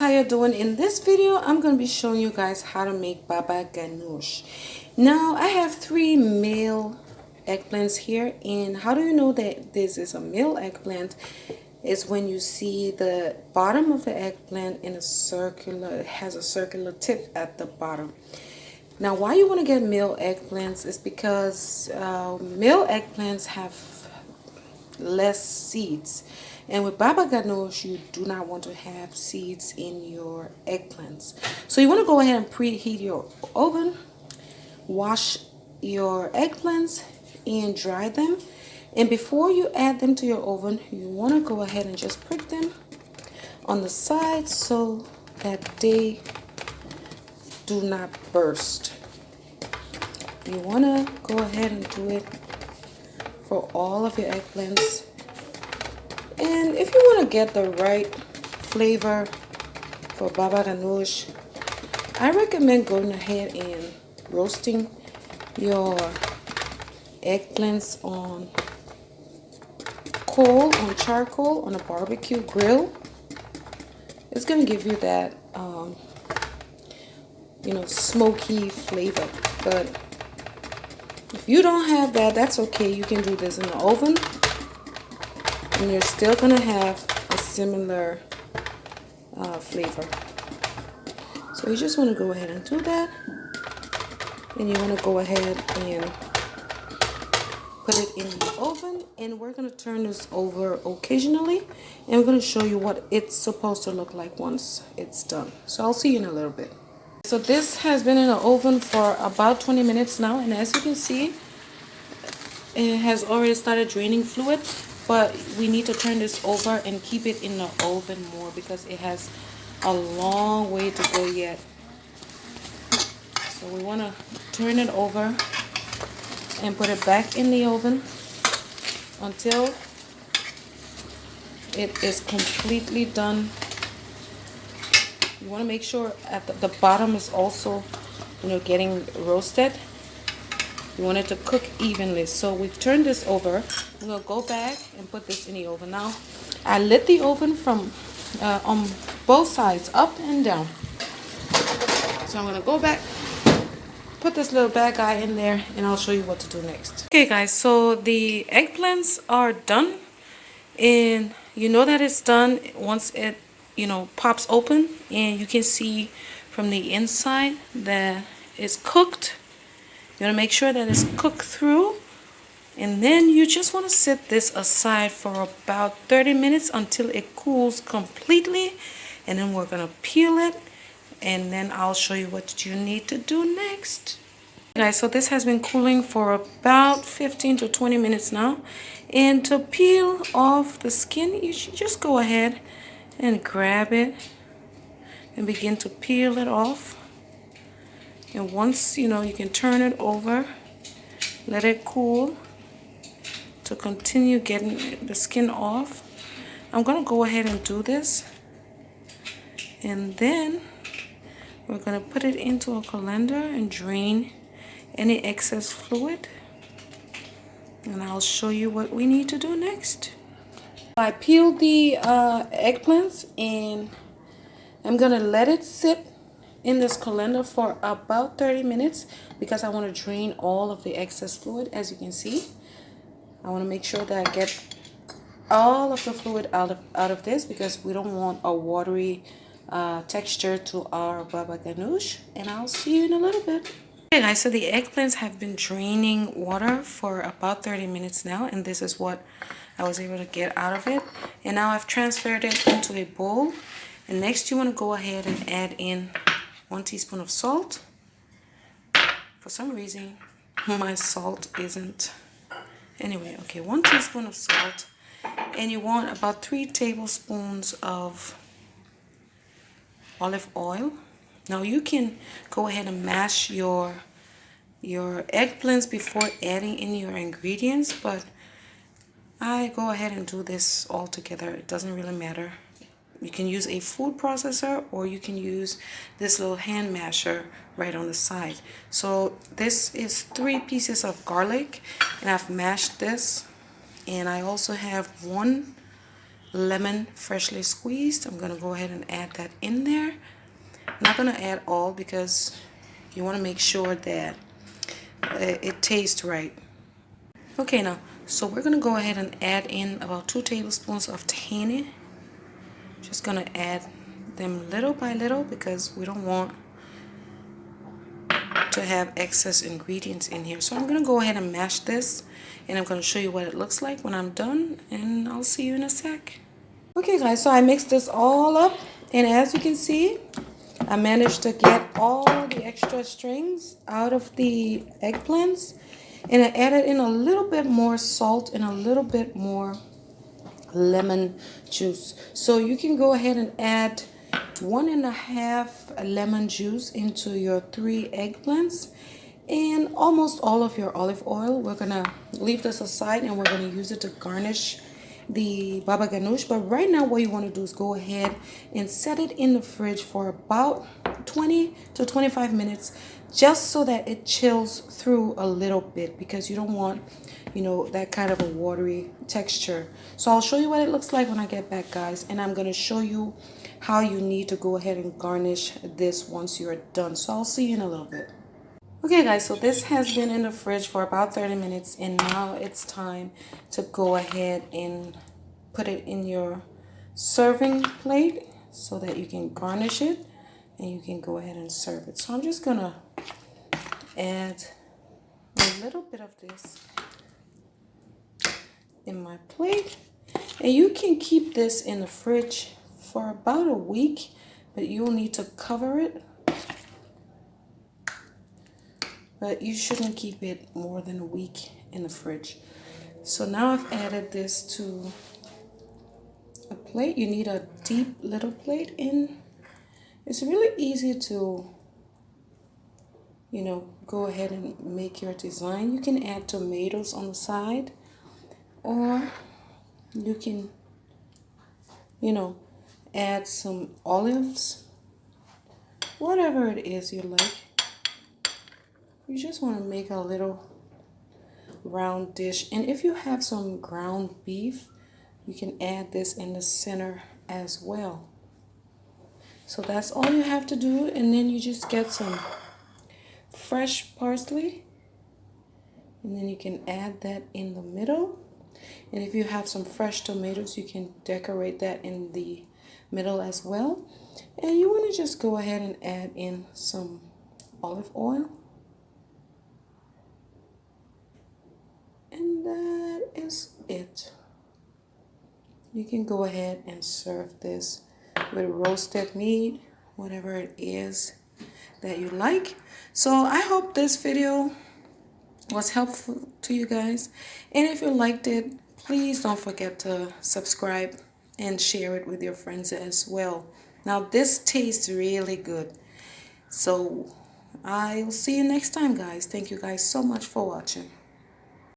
how you doing? In this video I'm going to be showing you guys how to make baba ganoush. Now I have 3 male eggplants here, and how do you know that this is a male eggplant is when you see the bottom of the eggplant in a circular, it has a circular tip at the bottom. Now why you want to get male eggplants is because male eggplants have less seeds, and with baba ganoush you do not want to have seeds in your eggplants. So you want to go ahead and preheat your oven, wash your eggplants and dry them, and before you add them to your oven you want to go ahead and just prick them on the sides so that they do not burst. You want to go ahead and do it for all of your eggplants. And if you want to get the right flavor for baba ganoush, I recommend going ahead and roasting your eggplants on coal, on charcoal, on a barbecue grill. It's going to give you that smoky flavor. But if you don't have that, that's okay. You can do this in the oven and you're still gonna have a similar flavor. So you just want to go ahead and do that, and you want to go ahead and put it in the oven, and we're going to turn this over occasionally, and we're going to show you what it's supposed to look like once it's done. So I'll see you in a little bit. So this has been in the oven for about 20 minutes now, and as you can see it has already started draining fluid, but we need to turn this over and keep it in the oven more because it has a long way to go yet. So we want to turn it over and put it back in the oven until it is completely done. You want to make sure at the bottom is also getting roasted. You want it to cook evenly. So we've turned this over. I'm going to go back and put this in the oven. Now I lit the oven from on both sides, up and down. So I'm going to go back, put this little bad guy in there, and I'll show you what to do next. Okay guys, so the eggplants are done, and you know that it's done once it pops open, and you can see from the inside that it's cooked. You want to make sure that it's cooked through, and then you just want to set this aside for about 30 minutes until it cools completely, and then we're going to peel it, and then I'll show you what you need to do next. Guys, so this has been cooling for about 15 to 20 minutes now, and to peel off the skin you should just go ahead and grab it and begin to peel it off. And once you can turn it over, let it cool to continue getting the skin off. I'm going to go ahead and do this, and then we're going to put it into a colander and drain any excess fluid, and I'll show you what we need to do next. I peeled the eggplants, and I'm going to let it sit in this colander for about 30 minutes because I want to drain all of the excess fluid. As you can see, I want to make sure that I get all of the fluid out of this because we don't want a watery texture to our baba ganoush. And I'll see you in a little bit. Okay guys, so the eggplants have been draining water for about 30 minutes now, and this is what I was able to get out of it. And now I've transferred it into a bowl, and next you want to go ahead and add in 1 teaspoon of salt. For some reason my salt isn't, anyway, okay, 1 teaspoon of salt, and you want about 3 tablespoons of olive oil. Now you can go ahead and mash your eggplants before adding in your ingredients, but I go ahead and do this all together. It doesn't really matter. You can use a food processor, or you can use this little hand masher right on the side. So this is 3 pieces of garlic, and I've mashed this, and I also have 1 lemon freshly squeezed. I'm gonna go ahead and add that in there. I'm not gonna add all because you want to make sure that it tastes right. Okay, now, so we're gonna go ahead and add in about 2 tablespoons of tahini. Just gonna add them little by little because we don't want to have excess ingredients in here. So I'm gonna go ahead and mash this, and I'm gonna show you what it looks like when I'm done, and I'll see you in a sec. Okay guys, so I mixed this all up, and as you can see, I managed to get all the extra strings out of the eggplants, and I added in a little bit more salt and a little bit more lemon juice. So you can go ahead and add 1.5 lemon juice into your 3 eggplants and almost all of your olive oil. We're gonna leave this aside and we're gonna use it to garnish the baba ganoush. But right now what you want to do is go ahead and set it in the fridge for about 20 to 25 minutes, just so that it chills through a little bit, because you don't want, you know, that kind of a watery texture. So I'll show you what it looks like when I get back, guys, and I'm going to show you how you need to go ahead and garnish this once you're done. So I'll see you in a little bit. Okay guys, so this has been in the fridge for about 30 minutes, and now it's time to go ahead and put it in your serving plate so that you can garnish it and you can go ahead and serve it. So I'm just gonna add a little bit of this in my plate, and you can keep this in the fridge for about a week, but you'll need to cover it. But you shouldn't keep it more than a week in the fridge. So now I've added this to a plate. You need a deep little plate, and it's really easy to, you know, go ahead and make your design. You can add tomatoes on the side, or you can, you know, add some olives, whatever it is you like. You just want to make a little round dish. And if you have some ground beef, you can add this in the center as well. So that's all you have to do, and then you just get some fresh parsley, and then you can add that in the middle. And if you have some fresh tomatoes, you can decorate that in the middle as well. And you want to just go ahead and add in some olive oil. And that is it. You can go ahead and serve this with roasted meat, whatever it is that you like. So I hope this video was helpful to you guys. And if you liked it, please don't forget to subscribe and share it with your friends as well. Now this tastes really good. So I'll see you next time, guys. Thank you guys so much for watching.